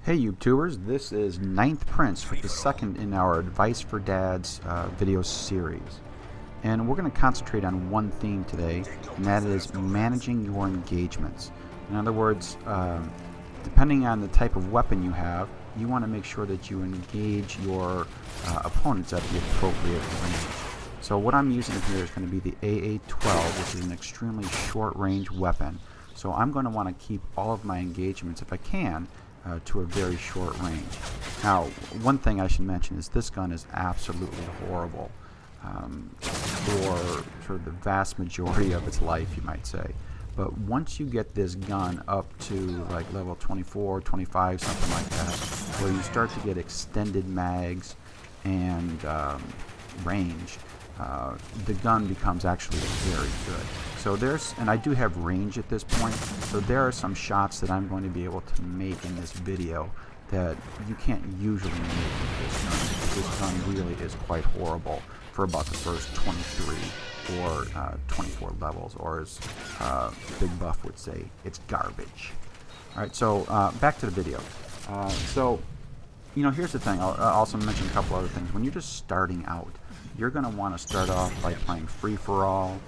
Hey YouTubers, this is Ninth Prince with the second in our Advice for Dads video series. And we're going to concentrate on one theme today, and that is managing your engagements. In other words, depending on the type of weapon you have, you want to make sure that you engage your opponents at the appropriate range. So what I'm using here is going to be the AA-12, which is an extremely short-range weapon. So I'm going to want to keep all of my engagements, if I can, to a very short range. Now, one thing I should mention is this gun is absolutely horrible for sort of the vast majority of its life, you might say. But once you get this gun up to like level 24, 25, something like that, where you start to get extended mags and range, the gun becomes actually very good. So and I do have range at this point, so there are some shots that I'm going to be able to make in this video that you can't usually make with this gun. This gun really is quite horrible for about the first 23 or 24 levels, or as Big Buff would say, it's garbage. Alright, so back to the video. So, you know, here's the thing. I'll also mention a couple other things. When you're just starting out, you're going to want to start off by playing free-for-all,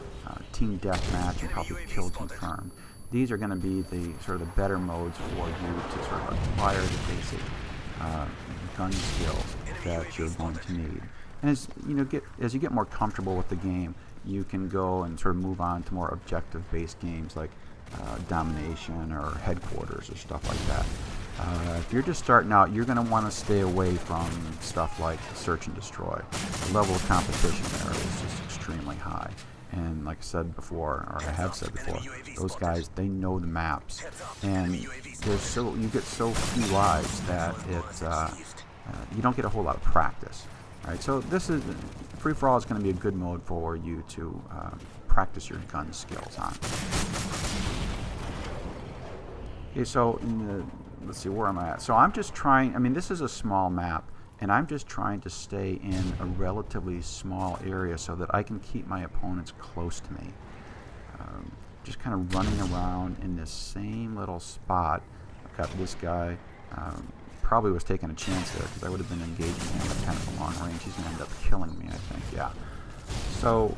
team deathmatch, and probably kill confirmed. These are going to be the sort of the better modes for you to sort of acquire the basic gun skills that you're going to need. And as you get more comfortable with the game, you can go and sort of move on to more objective-based games like domination or headquarters or stuff like that. If you're just starting out, you're going to want to stay away from stuff like search and destroy. The level of competition there is just extremely high. And like I said before, or I have said before, those guys, they know the maps. And you get so few lives that you don't get a whole lot of practice. Right? So free-for-all is going to be a good mode for you to practice your gun skills on. Okay, so let's see, where am I at? So I'm just trying, I mean, this is a small map, and I'm just trying to stay in a relatively small area so that I can keep my opponents close to me. Just kind of running around in this same little spot. I've got this guy, probably was taking a chance there because I would have been engaging him at kind of a long range. He's going to end up killing me, I think, yeah. So,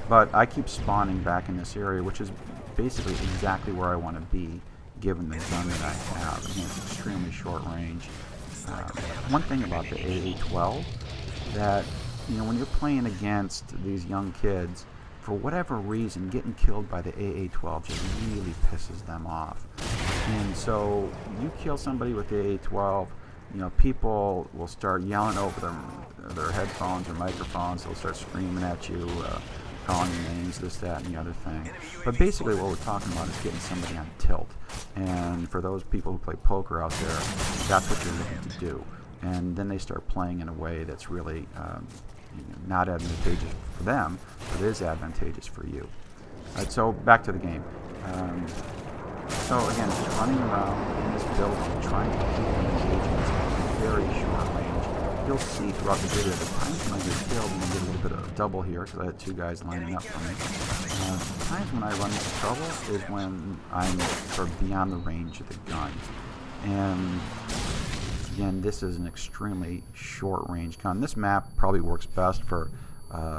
but I keep spawning back in this area, which is basically exactly where I want to be, given the gun that I have. Again, it's extremely short range. One thing about the AA-12, that, you know, when you're playing against these young kids, for whatever reason, getting killed by the AA-12 just really pisses them off. And so you kill somebody with the AA-12, you know, people will start yelling over their headphones or microphones. They'll start screaming at you, calling you names, this, that, and the other thing. But basically what we're talking about is getting somebody on tilt. And for those people who play poker out there, that's what you're looking to do. And then they start playing in a way that's really not advantageous for them, but is advantageous for you. Alright, so back to the game. So again, just running around in this building, trying to keep them engagements at a very short range. You'll see throughout the video the times when I get killed, and I get a little bit of double here because I had two guys lining up for me. The times when I run into trouble is when I'm sort of beyond the range of the gun. And again, this is an extremely short range gun. This map probably works best for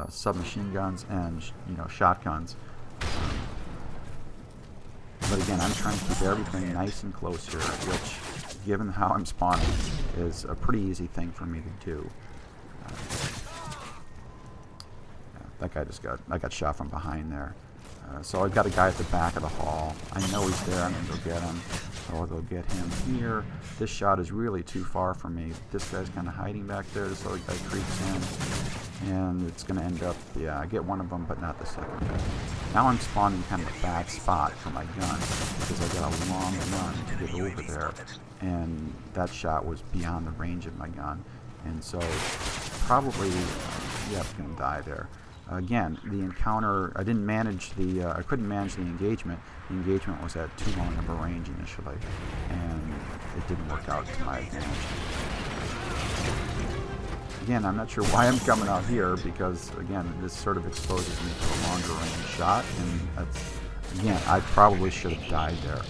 submachine guns and shotguns. But again, I'm trying to keep everything nice and close here, which, given how I'm spawning, is a pretty easy thing for me to do. That guy I got shot from behind there. So I've got a guy at the back of the hall. I know he's there. I'm going to go get him. So I'll go get him here. This shot is really too far from me. This guy's kind of hiding back there, so the guy creeps in. And it's going to end up, yeah, I get one of them, but not the second guy. Now I'm spawning kind of a bad spot for my gun, because I got a long run to get over there. And that shot was beyond the range of my gun. And so probably, yeah, I'm going to die there. Again, the encounter, I couldn't manage the engagement. The engagement was at too long of a range initially, and it didn't work out to my advantage. Again, I'm not sure why I'm coming out here, because again, this sort of exposes me to a longer range shot, and that's, again, I probably should have died there.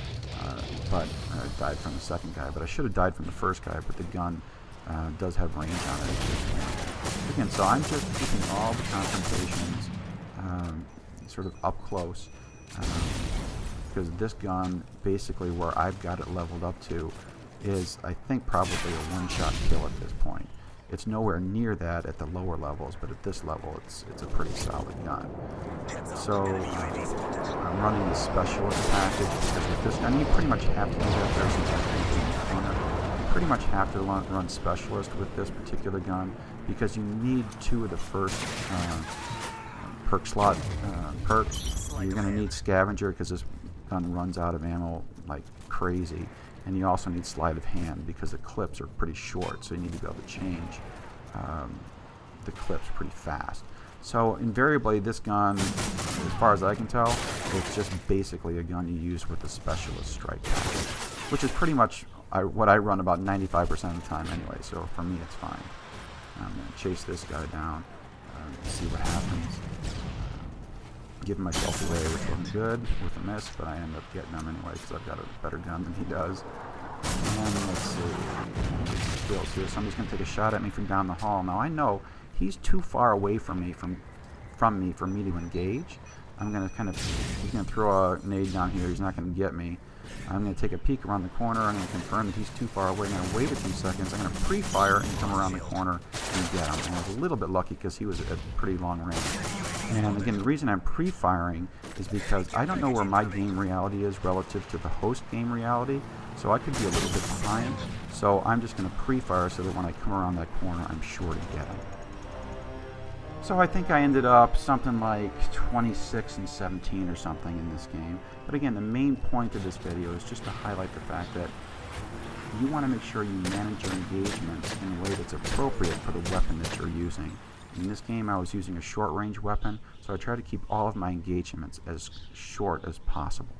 but I died from the second guy. But I should have died from the first guy, but the gun does have range on it. Again, so I'm just keeping all the confrontations sort of up close, because this gun, basically where I've got it leveled up to, is I think probably a one-shot kill at this point. It's nowhere near that at the lower levels, but at this level it's a pretty solid gun. So I'm running the specialist package because with this gun, you pretty much have to do that there since I'm thinking in the corner. You pretty much have to run specialist with this particular gun because you need 2 of the first perk slot perks. You're going to need scavenger because this gun runs out of ammo like crazy. And you also need sleight of hand because the clips are pretty short, so you need to be able to change the clips pretty fast. So invariably this gun, as far as I can tell, it's just basically a gun you use with the specialist strike package, which is pretty much what I run about 95% of the time anyway, so for me it's fine. I'm going to chase this guy down, see what happens. Giving myself away, which wasn't good with a miss, but I end up getting him anyway because I've got a better gun than he does. And let's see, kills here. Somebody's going to take a shot at me from down the hall. Now I know he's too far away from me for me to engage. I'm going to he's going to throw a nade down here. He's not going to get me. I'm going to take a peek around the corner. I'm going to confirm that he's too far away. I'm going to wait a few seconds. I'm going to pre-fire and come around the corner and get him. And I was a little bit lucky because he was at pretty long range. And again, the reason I'm pre-firing is because I don't know where my game reality is relative to the host game reality, so I could be a little bit behind. So I'm just going to pre-fire so that when I come around that corner, I'm sure to get him. So I think I ended up something like 26 and 17 or something in this game. But again, the main point of this video is just to highlight the fact that you want to make sure you manage your engagements in a way that's appropriate for the weapon that you're using. In this game, I was using a short-range weapon, so I try to keep all of my engagements as short as possible.